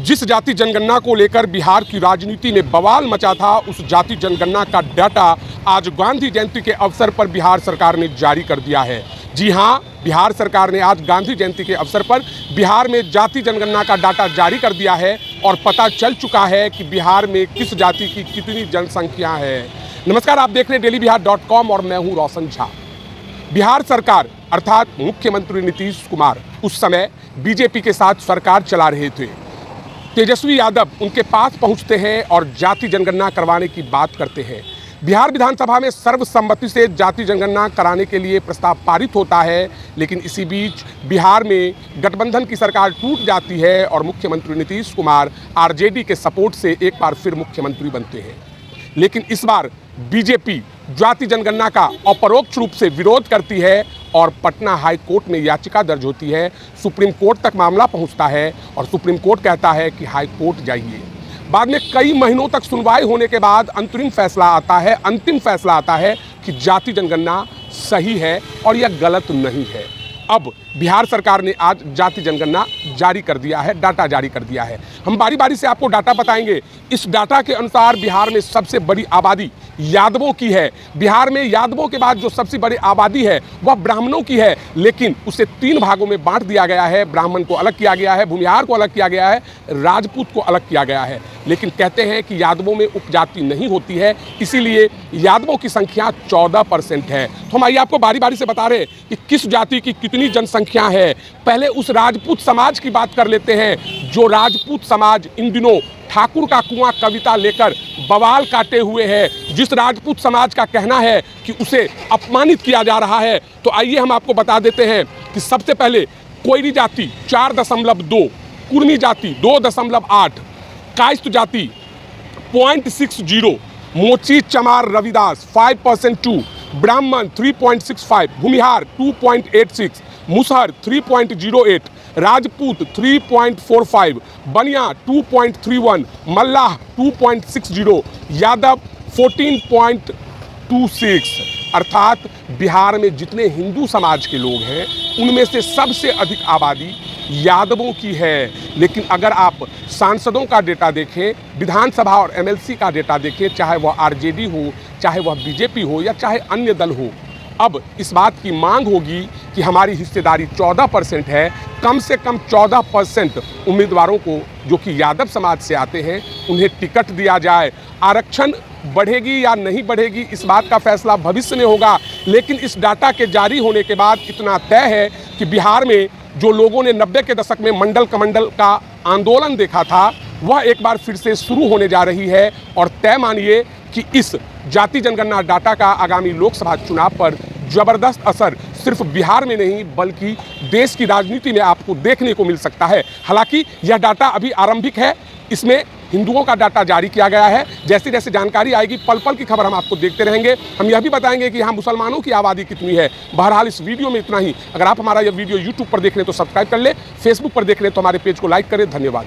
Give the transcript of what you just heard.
जिस जाति जनगणना को लेकर बिहार की राजनीति में बवाल मचा था, उस जाति जनगणना का डाटा आज गांधी जयंती के अवसर पर बिहार सरकार ने जारी कर दिया है। जी हां, बिहार सरकार ने आज गांधी जयंती के अवसर पर बिहार में जाति जनगणना का डाटा जारी कर दिया है और पता चल चुका है कि बिहार में किस जाति की कितनी जनसंख्या है। नमस्कार, आप देख रहे हैं dailyBihar.com और मैं हूं रोशन झा। बिहार सरकार अर्थात मुख्यमंत्री नीतीश कुमार उस समय बीजेपी के साथ सरकार चला रहे थे। तेजस्वी यादव उनके पास पहुंचते हैं और जाति जनगणना करवाने की बात करते हैं। बिहार विधानसभा में सर्वसम्मति से जाति जनगणना कराने के लिए प्रस्ताव पारित होता है, लेकिन इसी बीच बिहार में गठबंधन की सरकार टूट जाती है और मुख्यमंत्री नीतीश कुमार आरजेडी के सपोर्ट से एक बार फिर मुख्यमंत्री बनते हैं। लेकिन इस बार बीजेपी जाति जनगणना का अपरोक्ष रूप से विरोध करती है और पटना हाई कोर्ट में याचिका दर्ज होती है। सुप्रीम कोर्ट तक मामला पहुंचता है और सुप्रीम कोर्ट कहता है कि हाई कोर्ट जाइए। बाद में कई महीनों तक सुनवाई होने के बाद अंतरिम फैसला आता है, अंतिम फैसला आता है कि जाति जनगणना सही है और यह गलत नहीं है। अब बिहार सरकार ने आज जाति जनगणना जारी कर दिया है, डाटा जारी कर दिया है। हम बारी बारी से आपको डाटा बताएंगे। इस डाटा के अनुसार बिहार में सबसे बड़ी आबादी यादवों की है। बिहार में यादवों के बाद जो सबसे बड़ी आबादी है वह ब्राह्मणों की है, लेकिन उसे 3 भागों में बांट दिया गया है। ब्राह्मण को अलग किया गया है, भूमिहार को अलग किया गया है, राजपूत को अलग किया गया है। लेकिन कहते हैं कि यादवों में उपजाति नहीं होती है, इसीलिए यादवों की संख्या 14% है। तो हम आइए आपको बारी बारी से बता रहे कि किस जाति की कितनी जनसंख्या है। पहले उस राजपूत समाज की बात कर लेते हैं, जो राजपूत समाज इन दिनों ठाकुर का कुआं कविता लेकर बवाल काटे हुए है। जिस राजपूत समाज का कहना है कि उसे अपमानित किया जा रहा है, तो आइए हम आपको बता देते हैं कि सबसे पहले कोयरी जाति 4.2, कुर्मी जाति 2.8, कायस्थ जाति 0.60, मोची चमार रविदास 5%, ब्राह्मण 3.65, भूमिहार 2.86, मुसहर 3.08, राजपूत 3.45, बनिया 2.31, मल्लाह 2.60, यादव 14.26। अर्थात बिहार में जितने हिंदू समाज के लोग हैं उनमें से सबसे अधिक आबादी यादवों की है। लेकिन अगर आप सांसदों का डेटा देखें, विधानसभा और एमएलसी का डेटा देखें, चाहे वह आरजेडी हो, चाहे वह बीजेपी हो या चाहे अन्य दल हो, अब इस बात की मांग होगी कि हमारी हिस्सेदारी 14% है। कम से कम 14% उम्मीदवारों को जो कि यादव समाज से आते हैं उन्हें टिकट दिया जाए। आरक्षण बढ़ेगी या नहीं बढ़ेगी इस बात का फैसला भविष्य में होगा, लेकिन इस डाटा के जारी होने के बाद इतना तय है कि बिहार में जो लोगों ने 90 के दशक में मंडल कमंडल का आंदोलन देखा था, वह एक बार फिर से शुरू होने जा रही है। और तय मानिए कि इस जाति जनगणना डाटा का आगामी लोकसभा चुनाव पर जबरदस्त असर सिर्फ बिहार में नहीं बल्कि देश की राजनीति में आपको देखने को मिल सकता है। हालांकि यह डाटा अभी आरंभिक है, इसमें हिंदुओं का डाटा जारी किया गया है। जैसे जैसे जानकारी आएगी पल पल की खबर हम आपको देखते रहेंगे। हम यह भी बताएंगे कि यहाँ मुसलमानों की आबादी कितनी है। बहरहाल इस वीडियो में इतना ही। अगर आप हमारा यह वीडियो यूट्यूब पर देख रहे हैं तो सब्सक्राइब कर ले, फेसबुक पर देख रहे हैं तो हमारे पेज को लाइक करें। धन्यवाद।